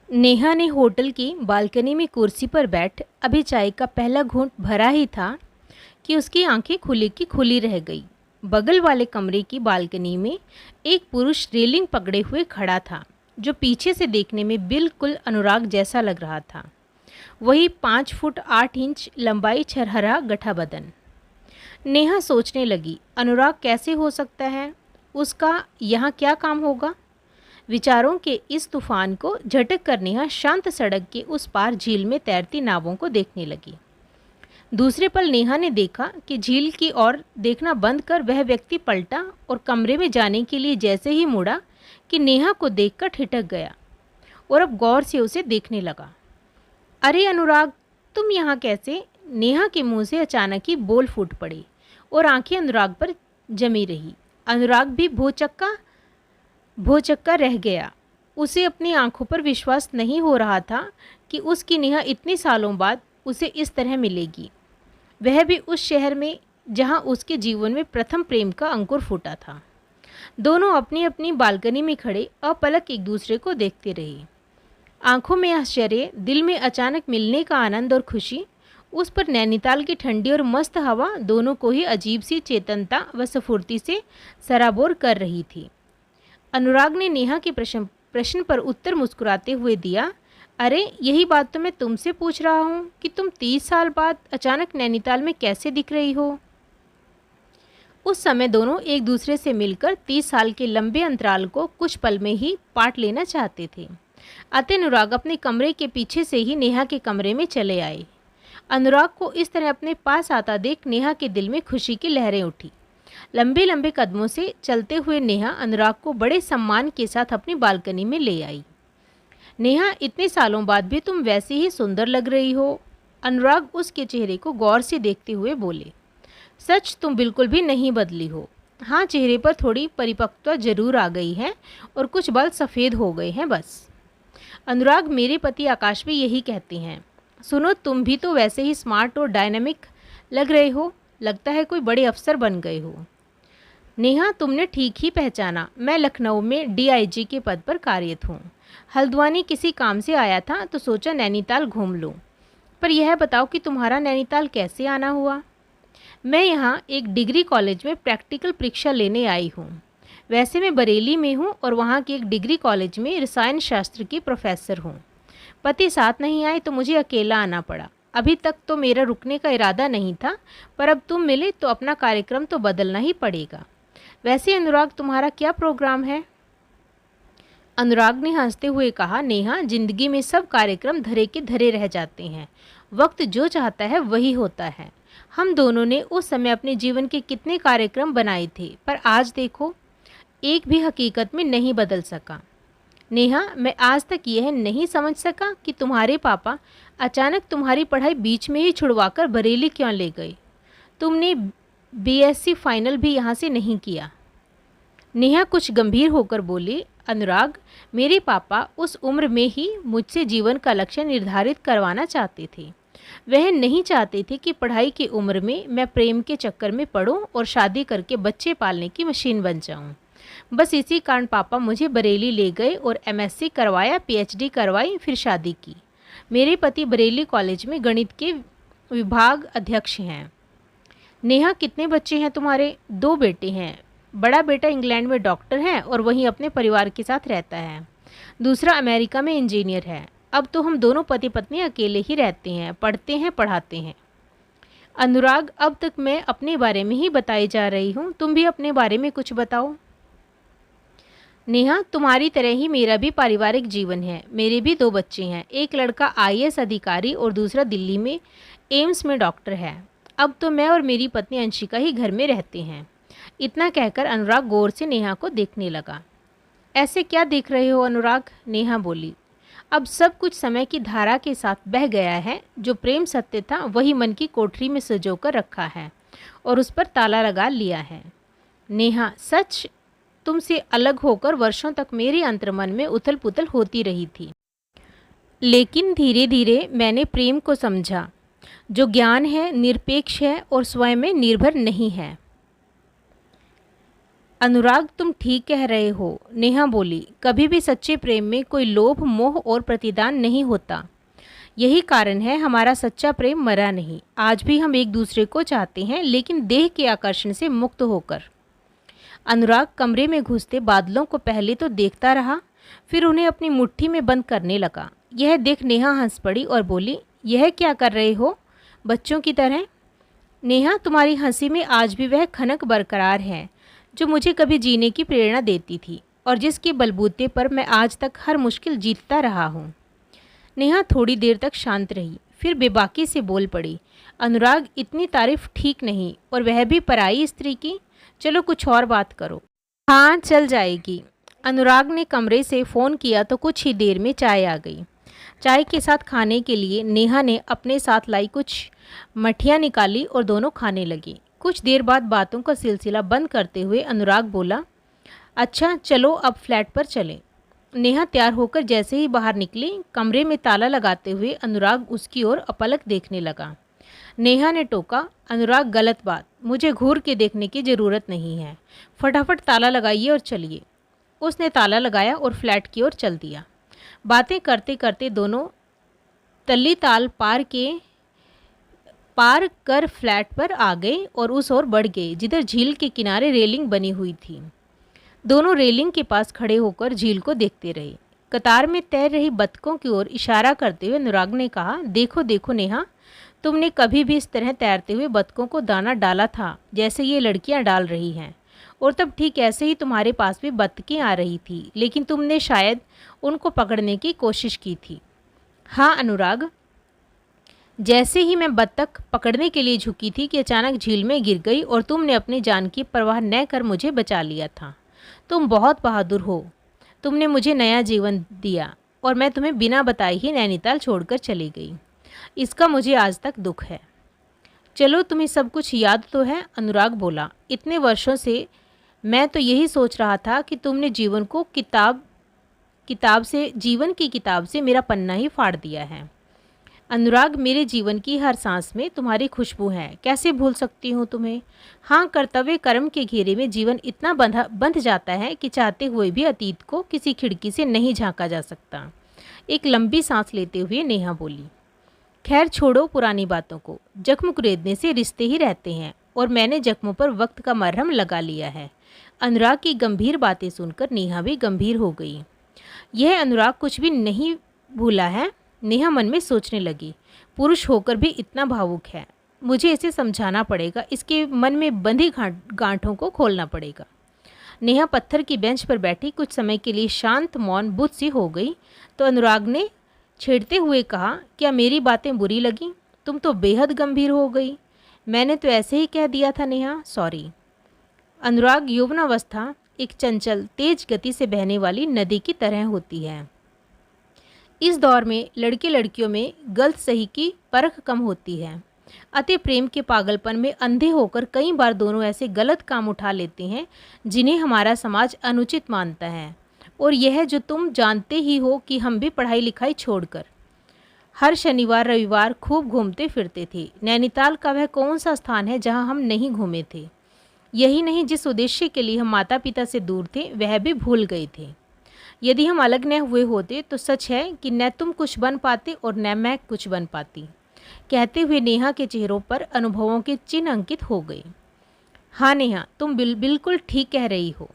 नेहा ने होटल की बालकनी में कुर्सी पर बैठ अभी चाय का पहला घूंट भरा ही था कि उसकी आंखें खुली की खुली रह गई। बगल वाले कमरे की बालकनी में एक पुरुष रेलिंग पकड़े हुए खड़ा था, जो पीछे से देखने में बिल्कुल अनुराग जैसा लग रहा था। वही 5 फुट 8 इंच लंबाई, छरहरा गठा बदन। नेहा सोचने लगी, अनुराग कैसे हो सकता है, उसका यहाँ क्या काम होगा। विचारों के इस तूफान को झटक कर नेहा शांत सड़क के उस पार झील में तैरती नावों को देखने लगी। दूसरे पल नेहा ने देखा कि झील की ओर देखना बंद कर वह व्यक्ति पलटा और कमरे में जाने के लिए जैसे ही मुड़ा कि नेहा को देखकर ठिठक गया और अब गौर से उसे देखने लगा। अरे अनुराग, तुम यहाँ कैसे? नेहा के मुंह से अचानक ही बोल फूट पड़े और आंखें अनुराग पर जमी रही। अनुराग भी भौचक्का रह गया। उसे अपनी आंखों पर विश्वास नहीं हो रहा था कि उसकी नेहा इतने सालों बाद उसे इस तरह मिलेगी, वह भी उस शहर में जहां उसके जीवन में प्रथम प्रेम का अंकुर फूटा था। दोनों अपनी अपनी बालकनी में खड़े अपलक एक दूसरे को देखते रहे। आंखों में आश्चर्य, दिल में अचानक मिलने का आनंद और खुशी। उस पर नैनीताल की ठंडी और मस्त हवा दोनों को ही अजीब सी चेतनता व स्फूर्ति से सराबोर कर रही थी। अनुराग ने नेहा के प्रश्न पर उत्तर मुस्कुराते हुए दिया, अरे यही बात तो मैं तुमसे पूछ रहा हूँ कि तुम 30 साल बाद अचानक नैनीताल में कैसे दिख रही हो। उस समय दोनों एक दूसरे से मिलकर 30 साल के लंबे अंतराल को कुछ पल में ही पाट लेना चाहते थे। अतः अनुराग अपने कमरे के पीछे से ही नेहा के कमरे में चले आए। अनुराग को इस तरह अपने पास आता देख नेहा के दिल में खुशी की लहरें उठी। लंबे लंबे कदमों से चलते हुए नेहा अनुराग को बड़े सम्मान के साथ अपनी बालकनी में ले आई। नेहा, इतने सालों बाद भी तुम वैसे ही सुंदर लग रही हो। अनुराग उसके चेहरे को गौर से देखते हुए बोले, सच, तुम बिल्कुल भी नहीं बदली हो। हाँ, चेहरे पर थोड़ी परिपक्वता जरूर आ गई है और कुछ बाल सफ़ेद हो गए हैं बस। अनुराग, मेरे पति आकाश भी यही कहते हैं। सुनो, तुम भी तो वैसे ही स्मार्ट और डायनामिक लग रहे हो, लगता है कोई बड़े अफसर बन गए हो। नेहा, तुमने ठीक ही पहचाना, मैं लखनऊ में डीआईजी के पद पर कार्यरत हूँ। हल्द्वानी किसी काम से आया था तो सोचा नैनीताल घूम लूँ। पर यह बताओ कि तुम्हारा नैनीताल कैसे आना हुआ। मैं यहाँ एक डिग्री कॉलेज में प्रैक्टिकल परीक्षा लेने आई हूँ। वैसे मैं बरेली में हूँ और वहाँ के एक डिग्री कॉलेज में रसायन शास्त्र की प्रोफेसर हूँ। पति साथ नहीं आए तो मुझे अकेला आना पड़ा। अभी तक तो मेरा रुकने का इरादा नहीं था, पर अब तुम मिले तो अपना कार्यक्रम तो बदलना ही पड़ेगा। वैसे अनुराग, तुम्हारा क्या प्रोग्राम है? अनुराग ने हंसते हुए कहा, नेहा, जिंदगी में सब कार्यक्रम धरे के धरे रह जाते हैं। वक्त जो चाहता है वही होता है। हम दोनों ने उस समय अपने जीवन के कितने कार्यक्रम बनाए थे, पर आज देखो, एक भी हकीकत में नहीं बदल सका। नेहा, मैं आज तक यह नहीं समझ सका कि तुम्हारे पापा अचानक तुम्हारी पढ़ाई बीच में ही छुड़वाकर बरेली क्यों ले गए। तुमने बीएससी फाइनल भी यहाँ से नहीं किया। नेहा कुछ गंभीर होकर बोली, अनुराग, मेरे पापा उस उम्र में ही मुझसे जीवन का लक्ष्य निर्धारित करवाना चाहते थे। वह नहीं चाहते थे कि पढ़ाई की उम्र में मैं प्रेम के चक्कर में पड़ूं और शादी करके बच्चे पालने की मशीन बन जाऊं। बस इसी कारण पापा मुझे बरेली ले गए और एमएससी करवाया, पीएचडी करवाई, फिर शादी की। मेरे पति बरेली कॉलेज में गणित के विभाग अध्यक्ष हैं। नेहा, कितने बच्चे हैं तुम्हारे? 2 बेटे हैं। बड़ा बेटा इंग्लैंड में डॉक्टर है और वहीं अपने परिवार के साथ रहता है। दूसरा अमेरिका में इंजीनियर है। अब तो हम दोनों पति पत्नी अकेले ही रहते हैं, पढ़ते हैं, पढ़ाते हैं। अनुराग, अब तक मैं अपने बारे में ही बताई जा रही हूँ, तुम भी अपने बारे में कुछ बताओ। नेहा, तुम्हारी तरह ही मेरा भी पारिवारिक जीवन है। मेरे भी 2 बच्चे हैं। एक लड़का आईएएस अधिकारी और दूसरा दिल्ली में एम्स में डॉक्टर है। अब तो मैं और मेरी पत्नी अंशिका ही घर में रहते हैं। इतना कहकर अनुराग गौर से नेहा को देखने लगा। ऐसे क्या देख रहे हो अनुराग? नेहा बोली, अब सब कुछ समय की धारा के साथ बह गया है। जो प्रेम सत्य था वही मन की कोठरी में सजोकर रखा है और उस पर ताला लगा लिया है। नेहा, सच, तुमसे अलग होकर वर्षों तक मेरे अंतर्मन में उथल पुथल होती रही थी, लेकिन धीरे धीरे मैंने प्रेम को समझा, जो ज्ञान है, निरपेक्ष है और स्वयं में निर्भर नहीं है। अनुराग, तुम ठीक कह रहे हो, नेहा बोली। कभी भी सच्चे प्रेम में कोई लोभ, मोह और प्रतिदान नहीं होता। यही कारण है हमारा सच्चा प्रेम मरा नहीं। आज भी हम एक दूसरे को चाहते हैं, लेकिन देह के आकर्षण से मुक्त होकर। अनुराग कमरे में घुसते बादलों को पहले तो देखता रहा, फिर उन्हें अपनी मुट्ठी में बंद करने लगा। यह देख नेहा हंस पड़ी और बोली, यह क्या कर रहे हो, बच्चों की तरह? नेहा, तुम्हारी हंसी में आज भी वह खनक बरकरार है जो मुझे कभी जीने की प्रेरणा देती थी और जिसके बलबूते पर मैं आज तक हर मुश्किल जीतता रहा हूँ। नेहा थोड़ी देर तक शांत रही, फिर बेबाकी से बोल पड़ी, अनुराग, इतनी तारीफ ठीक नहीं, और वह भी पराई स्त्री की। चलो कुछ और बात करो। हाँ, चल जाएगी। अनुराग ने कमरे से फ़ोन किया तो कुछ ही देर में चाय आ गई। चाय के साथ खाने के लिए नेहा ने अपने साथ लाई कुछ मठियाँ निकाली और दोनों खाने लगी। कुछ देर बाद बातों का सिलसिला बंद करते हुए अनुराग बोला, अच्छा चलो अब फ्लैट पर चलें। नेहा तैयार होकर जैसे ही बाहर निकली, कमरे में ताला लगाते हुए अनुराग उसकी ओर अपलक देखने लगा। नेहा ने टोका, अनुराग, गलत बात, मुझे घूर के देखने की ज़रूरत नहीं है, फटाफट ताला लगाइए और चलिए। उसने ताला लगाया और फ्लैट की ओर चल दिया। बातें करते करते दोनों तल्ली ताल पार कर फ्लैट पर आ गए और उस ओर बढ़ गए जिधर झील के किनारे रेलिंग बनी हुई थी। दोनों रेलिंग के पास खड़े होकर झील को देखते रहे। कतार में तैर रही बतखों की ओर इशारा करते हुए अनुराग ने कहा, देखो देखो नेहा, तुमने कभी भी इस तरह तैरते हुए बतखों को दाना डाला था जैसे ये लड़कियां डाल रही हैं, और तब ठीक ऐसे ही तुम्हारे पास भी बतखें आ रही थी, लेकिन तुमने शायद उनको पकड़ने की कोशिश की थी। हाँ अनुराग, जैसे ही मैं बत्तख पकड़ने के लिए झुकी थी कि अचानक झील में गिर गई और तुमने अपनी जान की परवाह न कर मुझे बचा लिया था। तुम बहुत बहादुर हो। तुमने मुझे नया जीवन दिया और मैं तुम्हें बिना बताए ही नैनीताल छोड़कर चली गई। इसका मुझे आज तक दुख है। चलो, तुम्हें सब कुछ याद तो है? अनुराग बोला, इतने वर्षों से मैं तो यही सोच रहा था कि तुमने जीवन की किताब से मेरा पन्ना ही फाड़ दिया है। अनुराग, मेरे जीवन की हर सांस में तुम्हारी खुशबू है, कैसे भूल सकती हूँ तुम्हें। हाँ, कर्तव्य कर्म के घेरे में जीवन इतना बंध जाता है कि चाहते हुए भी अतीत को किसी खिड़की से नहीं झांका जा सकता। एक लंबी सांस लेते हुए नेहा बोली, खैर छोड़ो पुरानी बातों को। जख्म कुरेदने से रिश्ते ही रहते हैं और मैंने जख्मों पर वक्त का मरहम लगा लिया है। अनुराग की गंभीर बातें सुनकर नेहा भी गंभीर हो गई। यह अनुराग कुछ भी नहीं भूला है, नेहा मन में सोचने लगी। पुरुष होकर भी इतना भावुक है, मुझे इसे समझाना पड़ेगा, इसके मन में बंधी गांठों को खोलना पड़ेगा। नेहा पत्थर की बेंच पर बैठी कुछ समय के लिए शांत मौन बुद्ध सी हो गई तो अनुराग ने छेड़ते हुए कहा, क्या मेरी बातें बुरी लगी? तुम तो बेहद गंभीर हो गई। मैंने तो ऐसे ही कह दिया था नेहा, सॉरी। अनुराग, यौवनावस्था एक चंचल तेज गति से बहने वाली नदी की तरह होती है। इस दौर में लड़के लड़कियों में गलत सही की परख कम होती है। अति प्रेम के पागलपन में अंधे होकर कई बार दोनों ऐसे गलत काम उठा लेते हैं जिन्हें हमारा समाज अनुचित मानता है। और यह जो तुम जानते ही हो कि हम भी पढ़ाई लिखाई छोड़कर हर शनिवार रविवार खूब घूमते फिरते थे। नैनीताल का वह कौन सा स्थान है जहां हम नहीं घूमे थे? यही नहीं, जिस उद्देश्य के लिए हम माता पिता से दूर थे वह भी भूल गए थे। यदि हम अलग न हुए होते तो सच है कि न तुम कुछ बन पाते और न मैं कुछ बन पाती। कहते हुए नेहा के चेहरों पर अनुभवों के चिन्ह अंकित हो गए। हाँ नेहा, तुम बिल्कुल ठीक कह रही हो।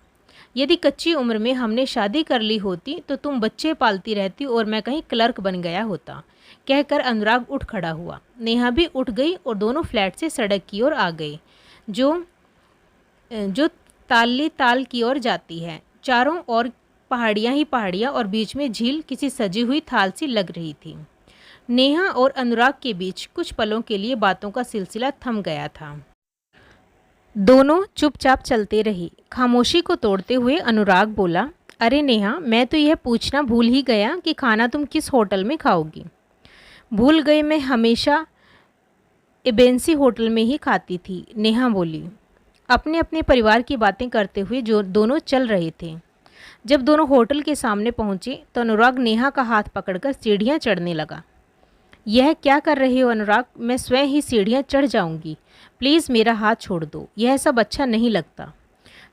यदि कच्ची उम्र में हमने शादी कर ली होती तो तुम बच्चे पालती रहती और मैं कहीं क्लर्क बन गया होता। कहकर अनुराग उठ खड़ा हुआ। नेहा भी उठ गई और दोनों फ्लैट से सड़क की ओर आ गए जो ताली ताल की ओर जाती है। चारों ओर पहाड़ियाँ ही पहाड़ियाँ और बीच में झील किसी सजी हुई थाल सी लग रही थी। नेहा और अनुराग के बीच कुछ पलों के लिए बातों का सिलसिला थम गया था। दोनों चुपचाप चलते रहे। खामोशी को तोड़ते हुए अनुराग बोला, अरे नेहा, मैं तो यह पूछना भूल ही गया कि खाना तुम किस होटल में खाओगी। भूल गए, मैं हमेशा एबेंसी होटल में ही खाती थी, नेहा बोली। अपने अपने परिवार की बातें करते हुए जो दोनों चल रहे थे। जब दोनों होटल के सामने पहुंचे तो अनुराग नेहा का हाथ पकड़कर सीढ़ियां चढ़ने लगा। यह क्या कर रहे हो अनुराग? मैं स्वयं ही सीढ़ियां चढ़ जाऊंगी, प्लीज़ मेरा हाथ छोड़ दो, यह सब अच्छा नहीं लगता।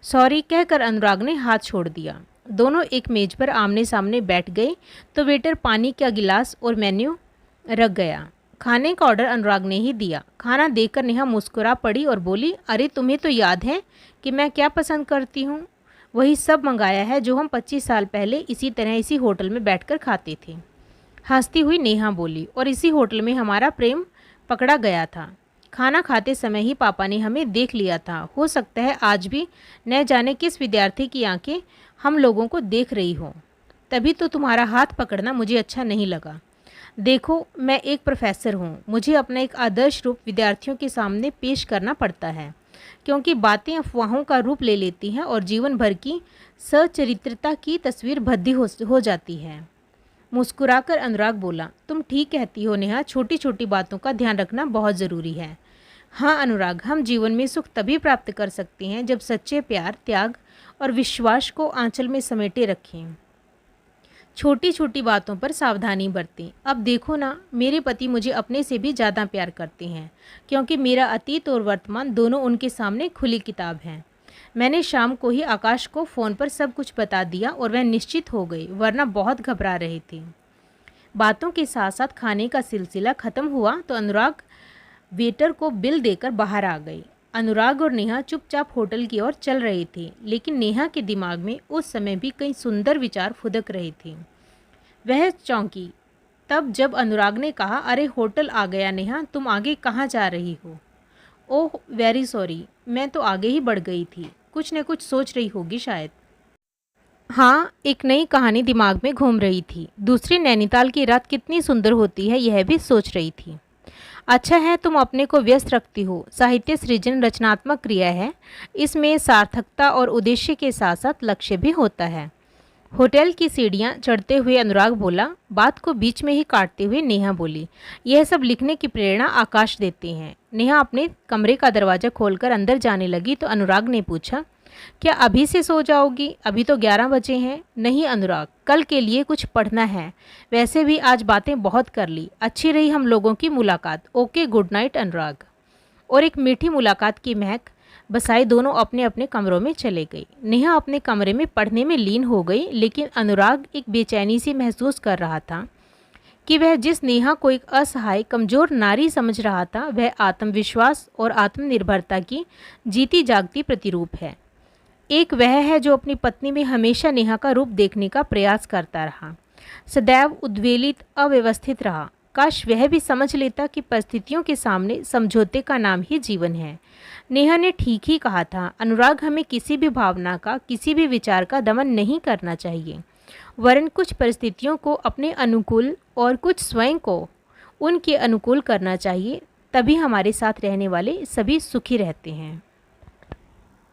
सॉरी कहकर अनुराग ने हाथ छोड़ दिया। दोनों एक मेज पर आमने सामने बैठ गए तो वेटर पानी का गिलास और मेन्यू रख गया। खाने का ऑर्डर अनुराग ने ही दिया। खाना देखकर नेहा मुस्कुरा पड़ी और बोली, अरे तुम्हें तो याद है कि मैं क्या पसंद करती हूँ। वही सब मंगाया है जो हम 25 साल पहले इसी तरह इसी होटल में बैठकर खाते थे। हंसती हुई नेहा बोली, और इसी होटल में हमारा प्रेम पकड़ा गया था। खाना खाते समय ही पापा ने हमें देख लिया था। हो सकता है आज भी न जाने किस विद्यार्थी की आंखें हम लोगों को देख रही हो। तभी तो तुम्हारा हाथ पकड़ना मुझे अच्छा नहीं लगा। देखो, मैं एक प्रोफेसर हूँ, मुझे अपना एक आदर्श रूप विद्यार्थियों के सामने पेश करना पड़ता है, क्योंकि बातें अफवाहों का रूप ले लेती हैं और जीवन भर की सचरित्रता की तस्वीर भद्दी हो जाती है। मुस्कुराकर अनुराग बोला, तुम ठीक कहती हो नेहा, छोटी छोटी बातों का ध्यान रखना बहुत ज़रूरी है। हाँ अनुराग, हम जीवन में सुख तभी प्राप्त कर सकते हैं जब सच्चे प्यार, त्याग और विश्वास को आंचल में समेटे रखें। छोटी छोटी बातों पर सावधानी बरतें। अब देखो ना, मेरे पति मुझे अपने से भी ज़्यादा प्यार करते हैं, क्योंकि मेरा अतीत और वर्तमान दोनों उनके सामने खुली किताब है। मैंने शाम को ही आकाश को फ़ोन पर सब कुछ बता दिया और वह निश्चित हो गई, वरना बहुत घबरा रहे थे। बातों के साथ साथ खाने का सिलसिला ख़त्म हुआ तो अनुराग वेटर को बिल देकर बाहर आ गई। अनुराग और नेहा चुपचाप होटल की ओर चल रहे थे, लेकिन नेहा के दिमाग में उस समय भी कई सुंदर विचार फुदक रहे थे। वह चौंकी तब जब अनुराग ने कहा, अरे होटल आ गया नेहा, तुम आगे कहाँ जा रही हो? ओह वेरी सॉरी, मैं तो आगे ही बढ़ गई थी। कुछ न कुछ सोच रही होगी शायद। हाँ, एक नई कहानी दिमाग में घूम रही थी। दूसरी नैनीताल की रात कितनी सुंदर होती है यह भी सोच रही थी। अच्छा है तुम अपने को व्यस्त रखती हो। साहित्य सृजन रचनात्मक क्रिया है, इसमें सार्थकता और उद्देश्य के साथ साथ लक्ष्य भी होता है। होटल की सीढ़ियाँ चढ़ते हुए अनुराग बोला। बात को बीच में ही काटते हुए नेहा बोली, यह सब लिखने की प्रेरणा आकाश देते हैं। नेहा अपने कमरे का दरवाज़ा खोलकर अंदर जाने लगी तो अनुराग ने पूछा, क्या अभी से सो जाओगी? अभी तो 11 बजे हैं। नहीं अनुराग, कल के लिए कुछ पढ़ना है। वैसे भी आज बातें बहुत कर ली। अच्छी रही हम लोगों की मुलाकात। ओके, गुड नाइट अनुराग। और एक मीठी मुलाकात की महक बसाए दोनों अपने अपने कमरों में चले गई। नेहा अपने कमरे में पढ़ने में लीन हो गई, लेकिन अनुराग एक बेचैनी सी महसूस कर रहा था कि वह जिस नेहा को एक असहाय कमज़ोर नारी समझ रहा था, वह आत्मविश्वास और आत्मनिर्भरता की जीती जागती प्रतिरूप है। एक वह है जो अपनी पत्नी में हमेशा नेहा का रूप देखने का प्रयास करता रहा, सदैव उद्वेलित, अव्यवस्थित रहा। काश वह भी समझ लेता कि परिस्थितियों के सामने समझौते का नाम ही जीवन है। नेहा ने ठीक ही कहा था, अनुराग, हमें किसी भी भावना का, किसी भी विचार का दमन नहीं करना चाहिए, वरन कुछ परिस्थितियों को अपने अनुकूल और कुछ स्वयं को उनके अनुकूल करना चाहिए। तभी हमारे साथ रहने वाले सभी सुखी रहते हैं।